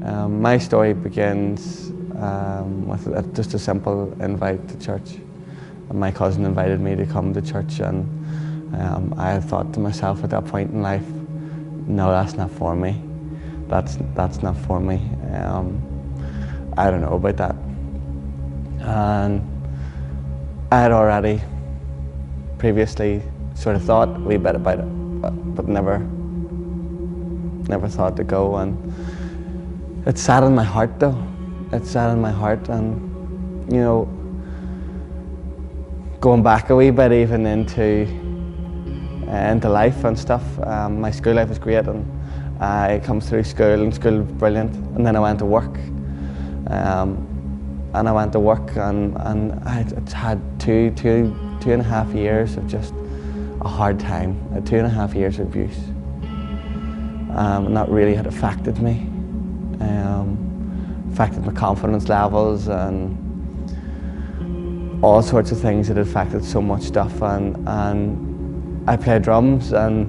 My story begins with just a simple invite to church. My cousin invited me to come to church, and I thought to myself at that point in life, no, that's not for me. That's not for me. I don't know about that. And I had already previously sort of thought a wee bit about it, but never thought to go. And it sat in my heart though. It sat in my heart, and you know, going back a wee bit even into life and stuff. My school life was great, and I come through school, and school was brilliant. And then I went to work, and I had two and a half years of just a hard time. 2.5 years of abuse, and that really had affected me. Affected my confidence levels and all sorts of things. It affected so much stuff, and I play drums, and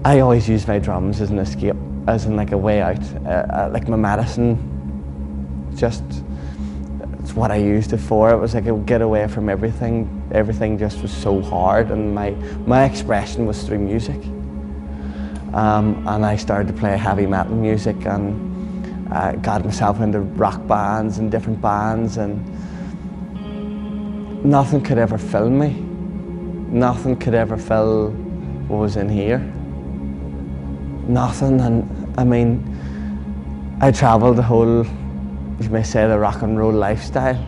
I always use my drums as an escape, as in like a way out, like my medicine. Just, it's what I used it for. It was like a get away from everything. Everything just was so hard, and my expression was through music. And I started to play heavy metal music, and I got myself into rock bands and different bands, and nothing could ever fill me. Nothing could ever fill what was in here. Nothing. And I mean, I travelled the whole, you may say, the rock and roll lifestyle,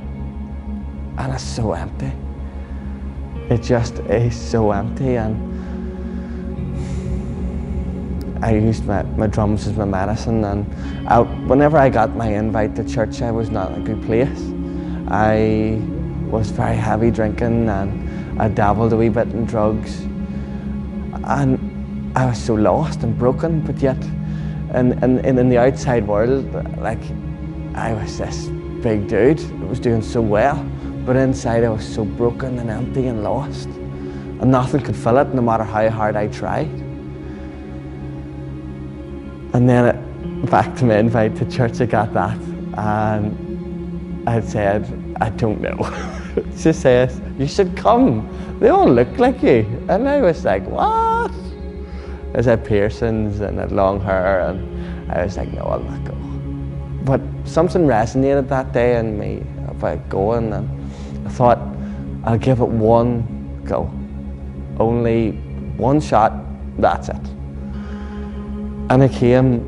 and it's so empty. It just is so empty. And I used my drums as my medicine, and whenever I got my invite to church, I was not in a good place. I was very heavy drinking, and I dabbled a wee bit in drugs, and I was so lost and broken. But yet, in the outside world, like, I was this big dude that was doing so well, but inside I was so broken and empty and lost, and nothing could fill it, no matter how hard I tried. And then back to my invite to church, I got that, and I said, I don't know. She says, you should come. They all look like you. And I was like, what? I had piercings and had long hair, and I was like, no, I'll not go. But something resonated that day in me about going, and I thought, I'll give it one go. Only one shot, that's it. And I came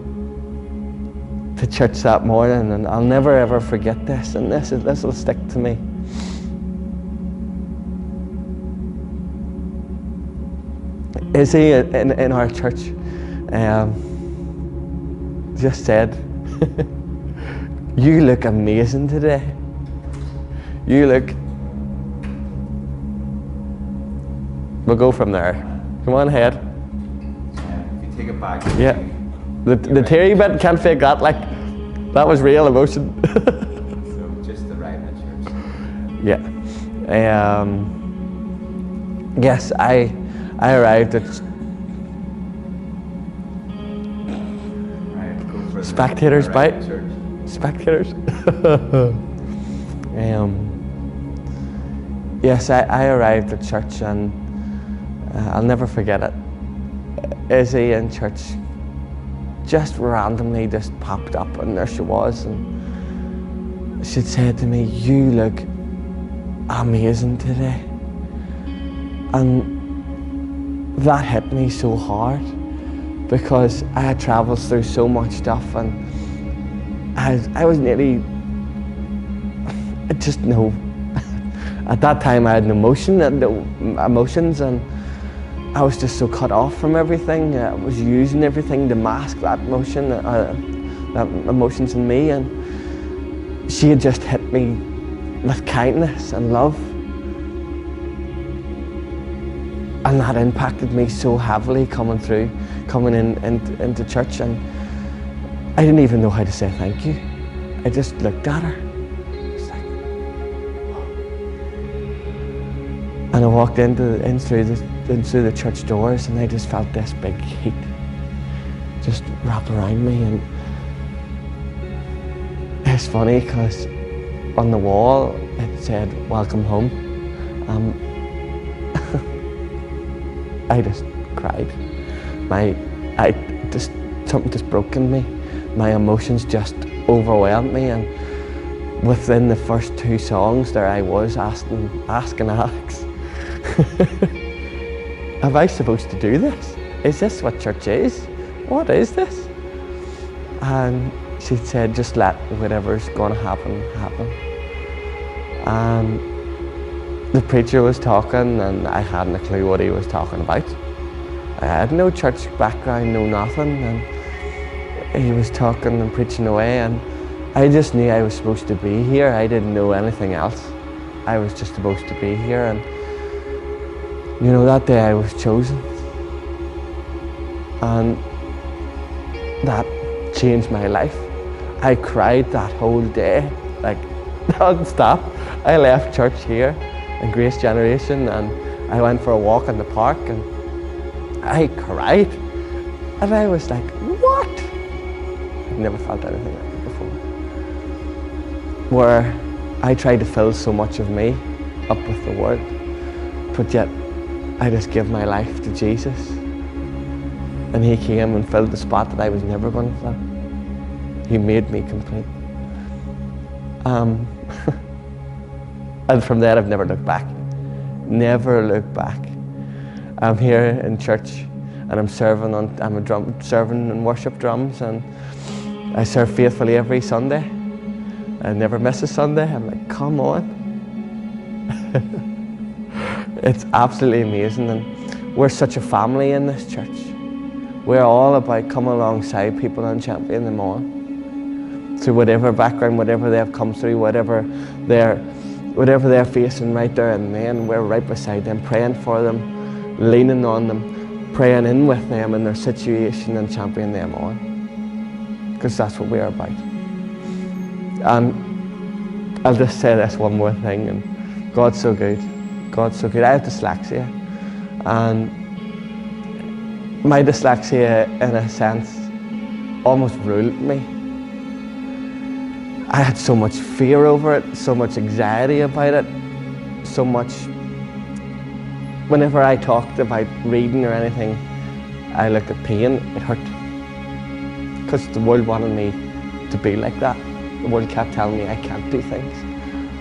to church that morning, and I'll never ever forget this, and this will stick to me. Izzy in our church just said, you look amazing today. You look... We'll go from there. Come on ahead. Take it back. Yeah. The teary bit, can't fake that, like, that was real emotion. So just arrived at church. Yeah. Yes, I arrived at Spectators Bite. Spectators. Yes, I arrived at church, and I'll never forget it. Izzy in church just randomly just popped up, and there she was, and she'd said to me, you look amazing today. And that hit me so hard, because I had travelled through so much stuff, and I was nearly, I just know, at that time I had no emotions, and I was just so cut off from everything. I was using everything to mask that emotion, that emotions in me, and she had just hit me with kindness and love, and that impacted me so heavily coming into church, and I didn't even know how to say thank you. I just looked at her. It's like, and I walked in through the church doors, and I just felt this big heat. just wrap around me. And it's funny because on the wall it said, "Welcome home." I just cried. Something just broke in me. My emotions just overwhelmed me, and within the first 2 songs there I was asking Alex, am I supposed to do this? Is this what church is? What is this? And she said, just let whatever's going to happen, happen. And the preacher was talking, and I hadn't a clue what he was talking about. I had no church background, no nothing, and he was talking and preaching away, and I just knew I was supposed to be here. I didn't know anything else. I was just supposed to be here, and that day I was chosen. And that changed my life. I cried that whole day, like non-stop. I left church here in Grace Generation, and I went for a walk in the park, and I cried. And I was like, what? I've never felt anything like that before. Where I tried to fill so much of me up with the Word, but yet I just give my life to Jesus. And He came and filled the spot that I was never going to fill. He made me complete. And from there I've never looked back. Never looked back. I'm here in church, and I'm serving in worship drums, and I serve faithfully every Sunday. I never miss a Sunday. I'm like, come on. It's absolutely amazing, and we're such a family in this church. We're all about coming alongside people and championing them on. Through whatever background, whatever they've come through, whatever they're facing right there and then, we're right beside them, praying for them, leaning on them, praying in with them in their situation and championing them on. Because that's what we're about. And I'll just say this one more thing, and God's so good. God's so good. I have dyslexia, and my dyslexia, in a sense, almost ruled me. I had so much fear over it, so much anxiety about it, so much. Whenever I talked about reading or anything, I looked at pain, it hurt. Because the world wanted me to be like that. The world kept telling me I can't do things.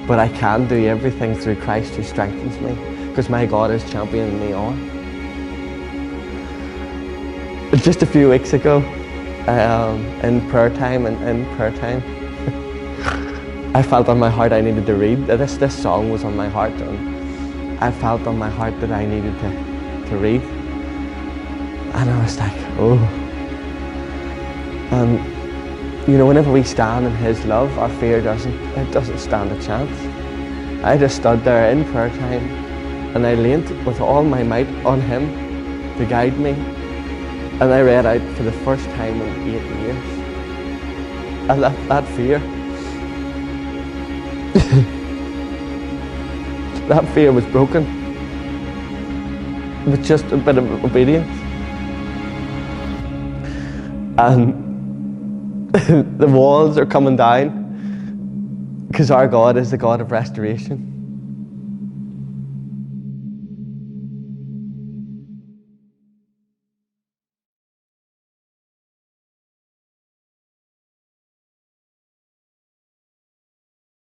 But I can do everything through Christ who strengthens me, because my God is championing me on. Just a few weeks ago, in prayer time, I felt on my heart I needed to read. This song was on my heart, and I felt on my heart that I needed to read. And I was like, oh. And whenever we stand in His love, our fear doesn't stand a chance. I just stood there in prayer time, and I leaned with all my might on Him to guide me. And I read out for the first time in 8 years. And that fear, that fear was broken with just a bit of obedience. And the walls are coming down, because our God is the God of restoration.